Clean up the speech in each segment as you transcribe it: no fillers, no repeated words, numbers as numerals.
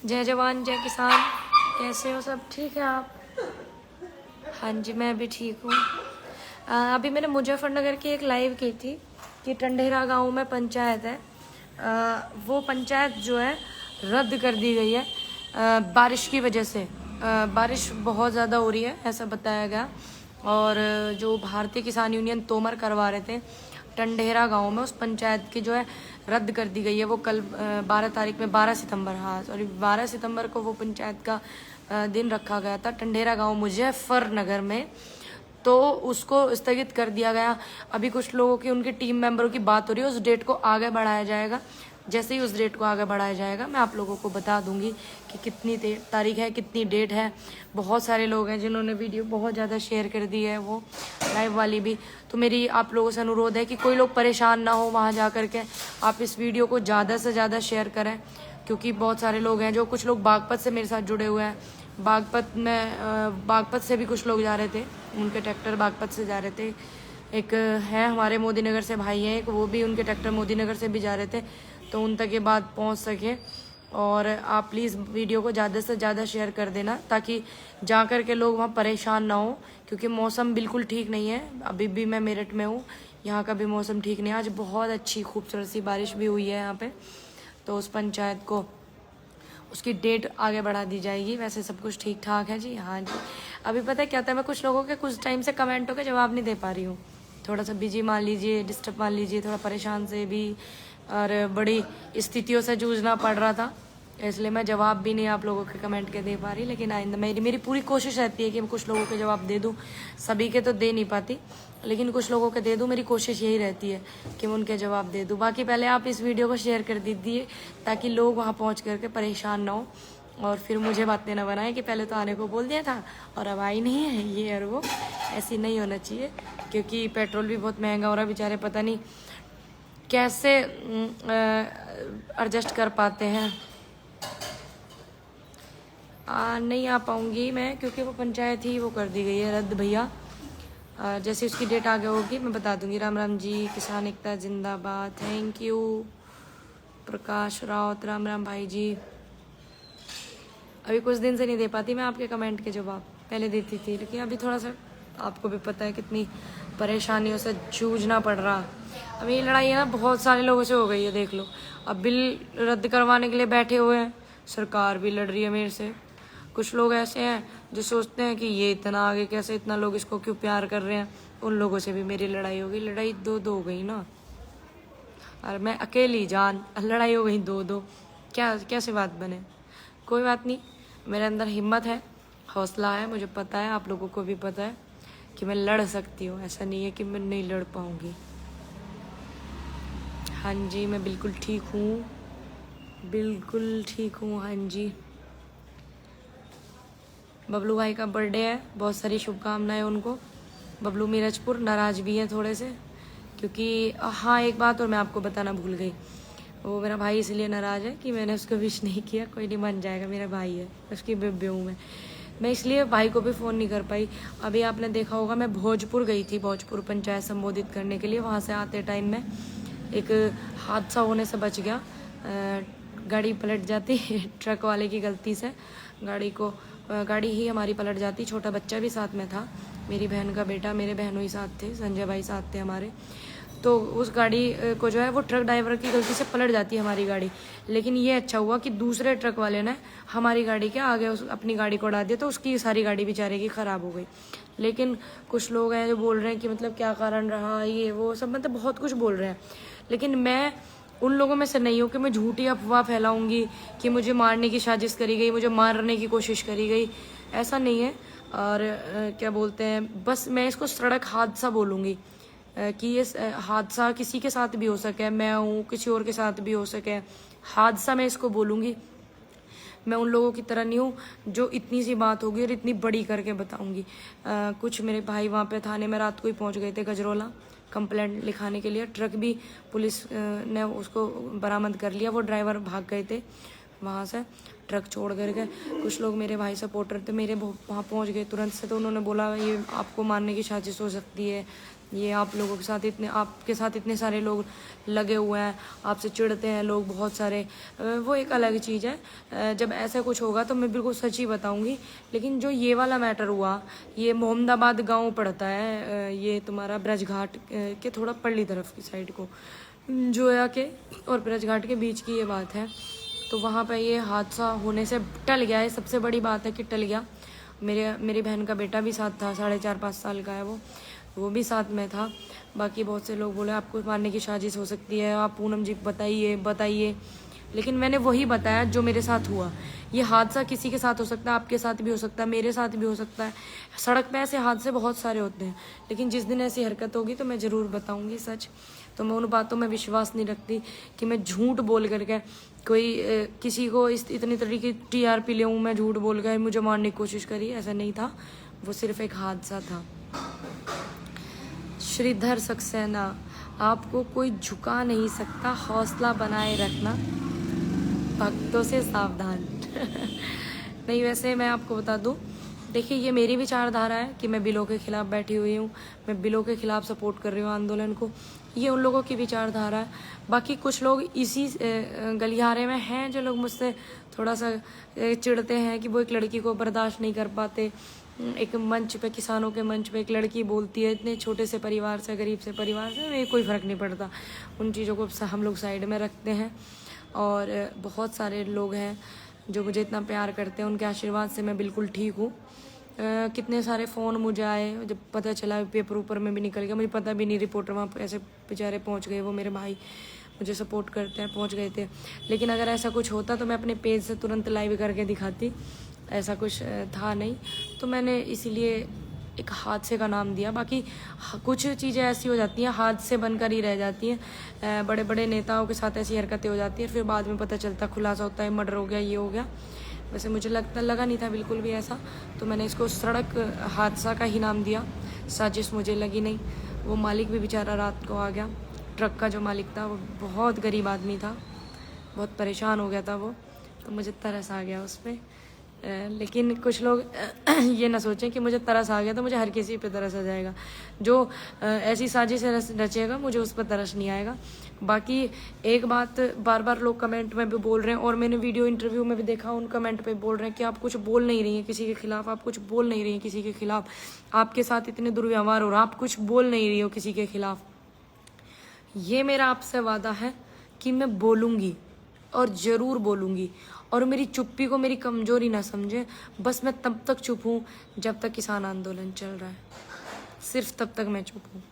जय जवान जय किसान। कैसे हो सब? ठीक है आप? हाँ जी, मैं भी ठीक हूँ। अभी मैंने मुजफ्फरनगर की एक लाइव की थी कि टंडेरा गांव में पंचायत है। वो पंचायत जो है रद्द कर दी गई है बारिश की वजह से। बारिश बहुत ज़्यादा हो रही है ऐसा बताया गया। और जो भारतीय किसान यूनियन तोमर करवा रहे थे टंडेरा गांव में, उस पंचायत की जो है रद्द कर दी गई है। वो कल 12 तारीख में 12 सितंबर, हाँ सॉरी 12 सितंबर को वो पंचायत का दिन रखा गया था टंडेरा गांव मुजफ्फरनगर में। तो उसको स्थगित कर दिया गया। अभी कुछ लोगों की, उनकी टीम मेंबरों की बात हो रही है, उस डेट को आगे बढ़ाया जाएगा। जैसे ही उस डेट को आगे बढ़ाया जाएगा मैं आप लोगों को बता दूंगी कि कितनी तारीख है, कितनी डेट है। बहुत सारे लोग हैं जिन्होंने वीडियो बहुत ज़्यादा शेयर कर दी है, वो लाइव वाली भी। तो मेरी आप लोगों से अनुरोध है कि कोई लोग परेशान ना हो वहाँ जा कर के। आप इस वीडियो को ज़्यादा से ज़्यादा शेयर करें, क्योंकि बहुत सारे लोग हैं, जो कुछ लोग बागपत से मेरे साथ जुड़े हुए हैं। बागपत से भी कुछ लोग जा रहे थे, उनके ट्रैक्टर बागपत से जा रहे थे। एक है हमारे मोदी नगर से भाई हैं एक, वो भी उनके ट्रैक्टर मोदी नगर से भी जा रहे थे, तो उन तक ये बात पहुंच सके। और आप प्लीज़ वीडियो को ज़्यादा से ज़्यादा शेयर कर देना, ताकि जा कर के लोग वहाँ परेशान ना हो, क्योंकि मौसम बिल्कुल ठीक नहीं है। अभी भी मैं मेरठ में हूँ, यहाँ का भी मौसम ठीक नहीं है। आज बहुत अच्छी खूबसूरत सी बारिश भी हुई है यहाँ पे। तो उस पंचायत को, उसकी डेट आगे बढ़ा दी जाएगी। वैसे सब कुछ ठीक ठाक है जी। हाँ जी, अभी पता है क्या होता है, मैं कुछ लोगों के कुछ टाइम से कमेंटों के जवाब नहीं दे पा रही हूँ। थोड़ा सा बिजी मान लीजिए, डिस्टर्ब मान लीजिए, थोड़ा परेशान से भी और बड़ी स्थितियों से जूझना पड़ रहा था, इसलिए मैं जवाब भी नहीं आप लोगों के कमेंट के दे पा रही। लेकिन आइंदा मेरी पूरी कोशिश रहती है कि मैं कुछ लोगों के जवाब दे दूँ। सभी के तो दे नहीं पाती, लेकिन कुछ लोगों के दे दूँ। मेरी कोशिश यही रहती है कि मैं उनके जवाब दे दूँ। बाकी पहले आप इस वीडियो को शेयर कर दीजिए, ताकि लोग वहाँ पहुँच करके परेशान ना हो, और फिर मुझे बातें ना बनाए कि पहले तो आने को बोल दिया था और अब आई नहीं है, ये और वो। ऐसी नहीं होना चाहिए, क्योंकि पेट्रोल भी बहुत महंगा हो रहा है। बेचारे पता नहीं कैसे एडजस्ट कर पाते हैं। नहीं आ पाऊंगी मैं, क्योंकि वो पंचायत ही वो कर दी गई है रद्द भैया। जैसे उसकी डेट आगे होगी मैं बता दूंगी। राम राम जी, किसान एकता जिंदाबाद। थैंक यू प्रकाश राउत, राम राम भाई जी। अभी कुछ दिन से नहीं दे पाती मैं आपके कमेंट के जवाब, पहले देती थी, लेकिन अभी थोड़ा सा आपको भी पता है कितनी परेशानियों से जूझना पड़ रहा। अभी ये लड़ाई है ना, बहुत सारे लोगों से हो गई है, देख लो। अब बिल रद्द करवाने के लिए बैठे हुए हैं, सरकार भी लड़ रही है मेरे से। कुछ लोग ऐसे हैं जो सोचते हैं कि ये इतना आगे कैसे, इतना लोग इसको क्यों प्यार कर रहे हैं। उन लोगों से भी मेरी लड़ाई हो गई। लड़ाई दो दो हो गई ना, और मैं अकेली जान, लड़ाई हो गई दो दो, क्या कैसे बात बने। कोई बात नहीं, मेरे अंदर हिम्मत है, हौसला है। मुझे पता है, आप लोगों को भी पता है कि मैं लड़ सकती हूँ। ऐसा नहीं है कि मैं नहीं लड़ पाऊंगी। हाँ जी, मैं बिल्कुल ठीक हूँ, बिल्कुल ठीक हूँ। हाँ जी, बबलू भाई का बर्थडे है, बहुत सारी शुभकामनाएं उनको। बबलू मीरजपुर नाराज भी है थोड़े से, क्योंकि हाँ एक बात और मैं आपको बताना भूल गई। वो मेरा भाई इसलिए नाराज है कि मैंने उसको विश नहीं किया। कोई नहीं, मान जाएगा, मेरा भाई है, उसकी बेबे हूँ मैं इसलिए भाई को भी फ़ोन नहीं कर पाई। अभी आपने देखा होगा मैं भोजपुर गई थी, भोजपुर पंचायत संबोधित करने के लिए। वहाँ से आते टाइम में एक हादसा होने से बच गया। गाड़ी पलट जाती ट्रक वाले की गलती से। गाड़ी ही हमारी पलट जाती। छोटा बच्चा भी साथ में था, मेरी बहन का बेटा, मेरे बहनों ही साथ थे, संजय भाई साथ थे हमारे। तो उस गाड़ी को जो है वो ट्रक ड्राइवर की गलती से पलट जाती है हमारी गाड़ी। लेकिन ये अच्छा हुआ कि दूसरे ट्रक वाले ने हमारी गाड़ी के आगे अपनी गाड़ी को उड़ा दिया, तो उसकी सारी गाड़ी बेचारे की ख़राब हो गई। लेकिन कुछ लोग हैं जो बोल रहे हैं कि मतलब क्या कारण रहा, ये वो सब, मतलब बहुत कुछ बोल रहे हैं। लेकिन मैं उन लोगों में से नहीं हूँ कि मैं झूठी अफवाह फैलाऊंगी कि मुझे मारने की साजिश करी गई, मुझे मारने की कोशिश करी गई। ऐसा नहीं है। और क्या बोलते हैं, बस मैं इसको सड़क हादसा बोलूँगी कि ये हादसा किसी के साथ भी हो सके, मैं हूँ, किसी और के साथ भी हो सके। हादसा मैं इसको बोलूँगी। मैं उन लोगों की तरह नहीं हूँ जो इतनी सी बात होगी और इतनी बड़ी करके बताऊँगी। कुछ मेरे भाई वहाँ पे थाने में रात को ही पहुँच गए थे, गजरोला, कंप्लेंट लिखाने के लिए। ट्रक भी पुलिस ने उसको बरामद कर लिया। वो ड्राइवर भाग गए थे वहाँ से, ट्रक छोड़ करके। कुछ लोग मेरे भाई सपोर्टर थे मेरे, वहाँ पहुँच गए तुरंत से। तो उन्होंने बोला ये आपको मारने की साजिश हो सकती है, ये आप लोगों के साथ आपके साथ इतने सारे लोग लगे हुए हैं, आपसे चिढ़ते हैं लोग बहुत सारे, वो एक अलग चीज़ है। जब ऐसा कुछ होगा तो मैं बिल्कुल सच ही बताऊंगी। लेकिन जो ये वाला मैटर हुआ, ये मोहम्मदाबाद गांव पड़ता है, ये तुम्हारा ब्रजघाट के थोड़ा पल्ली तरफ की साइड को, जोया के और ब्रजघाट के बीच की ये बात है। तो वहाँ पे ये हादसा होने से टल गया है, सबसे बड़ी बात है कि टल गया। मेरी बहन का बेटा भी साथ था, 4.5-5 साल का है वो भी साथ में था। बाकी बहुत से लोग बोले आपको मारने की साजिश हो सकती है, आप पूनम जी बताइए। लेकिन मैंने वही बताया जो मेरे साथ हुआ। ये हादसा किसी के साथ हो सकता है, आपके साथ भी हो सकता है, मेरे साथ भी हो सकता है। सड़क पे ऐसे हादसे बहुत सारे होते हैं, लेकिन जिस दिन ऐसी हरकत होगी तो मैं ज़रूर बताऊंगी सच। तो मैं उन बातों में विश्वास नहीं रखती कि मैं झूठ बोल करके कोई किसी को इतनी तरीके की TRP ले मैं झूठ बोल गए मुझे मारने की कोशिश करी, ऐसा नहीं था। वो सिर्फ एक हादसा था। श्रीधर सक्सेना, आपको कोई झुका नहीं सकता, हौसला बनाए रखना, भक्तों से सावधान। नहीं, वैसे मैं आपको बता दूं, देखिए ये मेरी विचारधारा है कि मैं बिलों के खिलाफ बैठी हुई हूँ, मैं बिलों के खिलाफ सपोर्ट कर रही हूँ आंदोलन को। ये उन लोगों की विचारधारा है। बाकी कुछ लोग इसी गलियारे में हैं जो लोग मुझसे थोड़ा सा चिढ़ते हैं कि वो एक लड़की को बर्दाश्त नहीं कर पाते। एक मंच पे, किसानों के मंच पे एक लड़की बोलती है इतने छोटे से परिवार से, गरीब से परिवार से, मेरे कोई फ़र्क नहीं पड़ता। उन चीज़ों को हम लोग साइड में रखते हैं। और बहुत सारे लोग हैं जो मुझे इतना प्यार करते हैं, उनके आशीर्वाद से मैं बिल्कुल ठीक हूँ। कितने सारे फ़ोन मुझे आए, जब पता चला पेपर ऊपर में भी निकल गया, मुझे पता भी नहीं, रिपोर्टर वहाँ ऐसे बेचारे पहुँच गए, वो मेरे भाई मुझे सपोर्ट करते हैं, पहुँच गए थे। लेकिन अगर ऐसा कुछ होता तो मैं अपने पेज से तुरंत लाइव करके दिखाती, ऐसा कुछ था नहीं। तो मैंने इसीलिए एक हादसे का नाम दिया। बाकी कुछ चीज़ें ऐसी हो जाती हैं, हादसे बनकर ही रह जाती हैं। बड़े बड़े नेताओं के साथ ऐसी हरकतें हो जाती हैं, फिर बाद में पता चलता, खुलासा होता है, मर्डर हो गया, ये हो गया। वैसे मुझे लगा नहीं था बिल्कुल भी ऐसा, तो मैंने इसको सड़क हादसा का ही नाम दिया। साजिश मुझे लगी नहीं। वो मालिक भी बेचारा रात को आ गया, ट्रक का जो मालिक था वो बहुत गरीब आदमी था, बहुत परेशान हो गया था वो, तो मुझे तरस आ गया उस पर। लेकिन कुछ लोग ये ना सोचें कि मुझे तरस आ गया तो मुझे हर किसी पे तरस आ जाएगा। जो ऐसी साजिश रचेगा मुझे उस पर तरस नहीं आएगा। बाकी एक बात बार बार लोग कमेंट में भी बोल रहे हैं, और मैंने वीडियो इंटरव्यू में भी देखा, उन कमेंट पे बोल रहे हैं कि आप कुछ बोल नहीं रही हैं किसी के खिलाफ, आप कुछ बोल नहीं रही हैं किसी के खिलाफ, आपके साथ इतने दुर्व्यवहार हो रहा, आप कुछ बोल नहीं रही हो किसी के खिलाफ। ये मेरा आपसे वादा है कि मैं बोलूँगी और ज़रूर बोलूँगी, और मेरी चुप्पी को मेरी कमजोरी ना समझे। बस मैं तब तक चुप हूँ जब तक किसान आंदोलन चल रहा है, सिर्फ तब तक मैं चुप हूँ।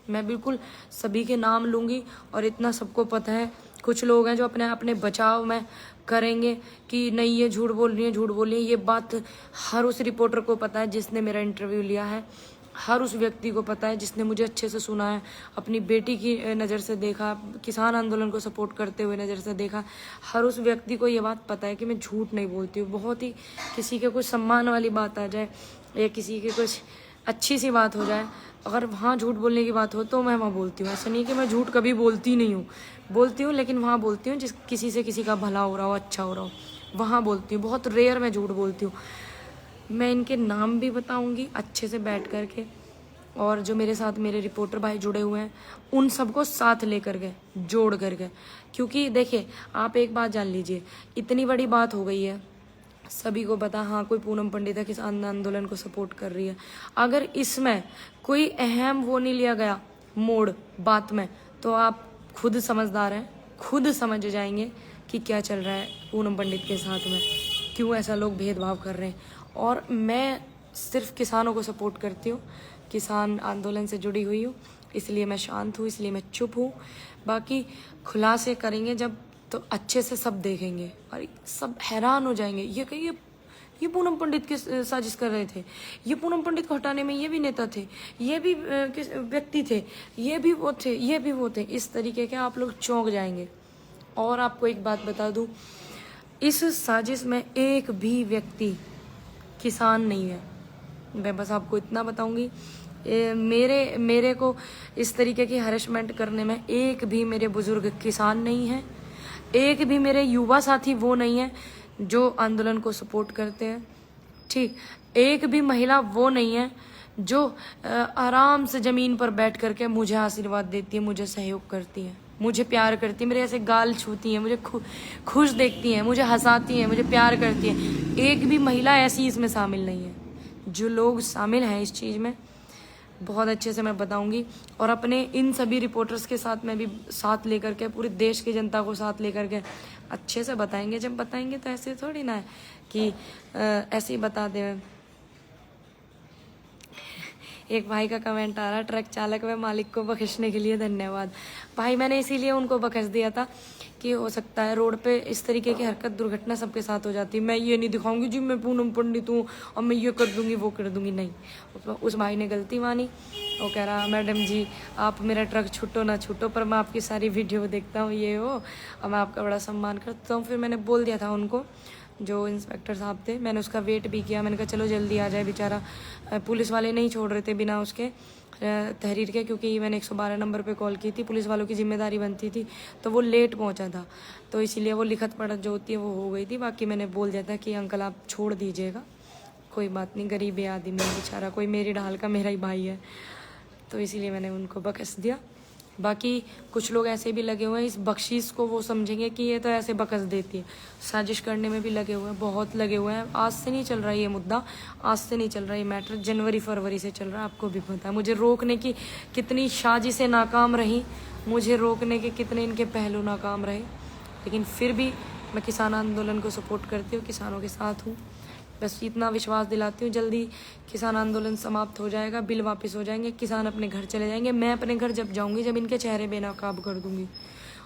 मैं बिल्कुल सभी के नाम लूँगी, और इतना सबको पता है। कुछ लोग हैं जो अपने बचाव में करेंगे कि नहीं ये झूठ बोल रही है, ये बात हर उस रिपोर्टर को पता है जिसने मेरा इंटरव्यू लिया है, हर उस व्यक्ति को पता है जिसने मुझे अच्छे से सुना है, अपनी बेटी की नज़र से देखा, किसान आंदोलन को सपोर्ट करते हुए नज़र से देखा। हर उस व्यक्ति को ये बात पता है कि मैं झूठ नहीं बोलती हूँ। बहुत ही किसी के कुछ सम्मान वाली बात आ जाए या किसी के कुछ अच्छी सी बात हो जाए, अगर वहाँ झूठ बोलने की बात हो तो मैं वहाँ बोलती हूँ। ऐसा नहीं कि मैं झूठ कभी बोलती नहीं हूँ, बोलती हूँ, लेकिन वहाँ बोलती हूँ जिस किसी से किसी का भला हो रहा हो, अच्छा हो रहा हो, वहाँ बोलती हूँ। बहुत रेयर मैं झूठ बोलती हूँ। मैं इनके नाम भी बताऊंगी अच्छे से बैठ कर के, और जो मेरे साथ मेरे रिपोर्टर भाई जुड़े हुए हैं उन सबको साथ लेकर के, जोड़ कर के। क्योंकि देखिए, आप एक बात जान लीजिए, इतनी बड़ी बात हो गई है, सभी को पता, हाँ कोई पूनम पंडित है किसान आंदोलन को सपोर्ट कर रही है। अगर इसमें कोई अहम वो नहीं लिया गया मोड़ बात में, तो आप खुद समझदार हैं, खुद समझ जाएंगे कि क्या चल रहा है पूनम पंडित के साथ में, क्यों ऐसा लोग भेदभाव कर रहे हैं। और मैं सिर्फ किसानों को सपोर्ट करती हूँ, किसान आंदोलन से जुड़ी हुई हूँ, इसलिए मैं शांत हूँ, इसलिए मैं चुप हूँ। बाकी खुलासे करेंगे जब, तो अच्छे से सब देखेंगे और सब हैरान हो जाएंगे, ये कहिए ये पूनम पंडित की साजिश कर रहे थे, ये पूनम पंडित को हटाने में ये भी नेता थे, ये भी व्यक्ति थे, ये भी वो थे, ये भी वो थे। इस तरीके के आप लोग चौंक जाएंगे। और आपको एक बात बता दूं, इस साजिश में एक भी व्यक्ति किसान नहीं है। मैं बस आपको इतना बताऊंगी, मेरे को इस तरीके की हरेसमेंट करने में एक भी मेरे बुजुर्ग किसान नहीं है, एक भी मेरे युवा साथी वो नहीं है जो आंदोलन को सपोर्ट करते हैं, ठीक, एक भी महिला वो नहीं है जो आराम से ज़मीन पर बैठ करके मुझे आशीर्वाद देती है, मुझे सहयोग करती है, मुझे प्यार करती है, मेरे ऐसे गाल छूती हैं, मुझे खुश देखती हैं, मुझे हंसाती हैं, मुझे प्यार करती हैं। एक भी महिला ऐसी इसमें शामिल नहीं है। जो लोग शामिल हैं इस चीज़ में, बहुत अच्छे से मैं बताऊंगी। और अपने इन सभी रिपोर्टर्स के साथ मैं भी साथ लेकर के, पूरे देश की जनता को साथ लेकर के अच्छे से बताएंगे। जब बताएंगे तो ऐसे थोड़ी ना है कि ऐसे ही बता दें। एक भाई का कमेंट आ रहा, ट्रक चालक व मालिक को बख्शने के लिए धन्यवाद। भाई मैंने इसीलिए उनको बख्श दिया था कि हो सकता है रोड पे इस तरीके की हरकत, दुर्घटना सबके साथ हो जाती है। मैं ये नहीं दिखाऊंगी जी मैं पूनम पंडित हूँ और मैं ये कर दूंगी वो कर दूंगी, नहीं। उस भाई ने गलती मानी। वो कह रहा मैडम जी आप मेरा ट्रक छूटो ना छूटो, पर मैं आपकी सारी वीडियो देखता हूँ ये हो, और मैं आपका बड़ा सम्मान करता हूँ। फिर मैंने बोल दिया था उनको, जो इंस्पेक्टर साहब थे, मैंने उसका वेट भी किया। मैंने कहा चलो जल्दी आ जाए बेचारा। पुलिस वाले नहीं छोड़ रहे थे बिना उसके तहरीर के, क्योंकि मैंने 112 नंबर पे कॉल की थी, पुलिस वालों की जिम्मेदारी बनती थी, तो वो लेट पहुंचा था, तो इसीलिए वो लिखत पढ़त जो होती है वो हो गई थी। बाकी मैंने बोल दिया था कि अंकल आप छोड़ दीजिएगा, कोई बात नहीं, गरीब आदमी है बेचारा, कोई मेरी ढाल का मेरा ही भाई है, तो इसीलिए मैंने उनको बख्श दिया। बाकी कुछ लोग ऐसे भी लगे हुए हैं, इस बख्शीश को वो समझेंगे कि ये तो ऐसे बख्श देती है, साजिश करने में भी लगे हुए हैं, बहुत लगे हुए हैं। आज से नहीं चल रहा है ये मुद्दा, आज से नहीं चल रहा है ये मैटर, जनवरी फरवरी से चल रहा है, आपको भी पता है। मुझे रोकने की कितनी साजिशें नाकाम रही, मुझे रोकने के कितने इनके पहलू नाकाम रहे, लेकिन फिर भी मैं किसान आंदोलन को सपोर्ट करती हूँ, किसानों के साथ हूँ। बस इतना विश्वास दिलाती हूँ, जल्दी किसान आंदोलन समाप्त हो जाएगा, बिल वापस हो जाएंगे, किसान अपने घर चले जाएंगे। मैं अपने घर जब जाऊंगी, जब इनके चेहरे बेनकाब कर दूंगी।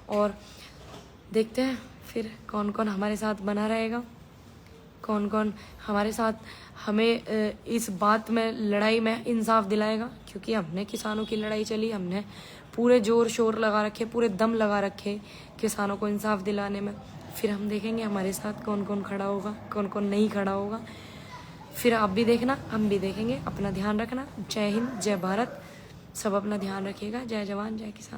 और देखते हैं फिर कौन कौन हमारे साथ बना रहेगा, कौन कौन हमारे साथ हमें इस बात में, लड़ाई में इंसाफ दिलाएगा। क्योंकि हमने किसानों की लड़ाई चली, हमने पूरे जोर शोर लगा रखे, पूरे दम लगा रखे किसानों को इंसाफ दिलाने में। फिर हम देखेंगे हमारे साथ कौन कौन खड़ा होगा, कौन कौन नहीं खड़ा होगा। फिर आप भी देखना, हम भी देखेंगे। अपना ध्यान रखना। जय हिंद, जय भारत। सब अपना ध्यान रखिएगा। जय जवान, जय किसान।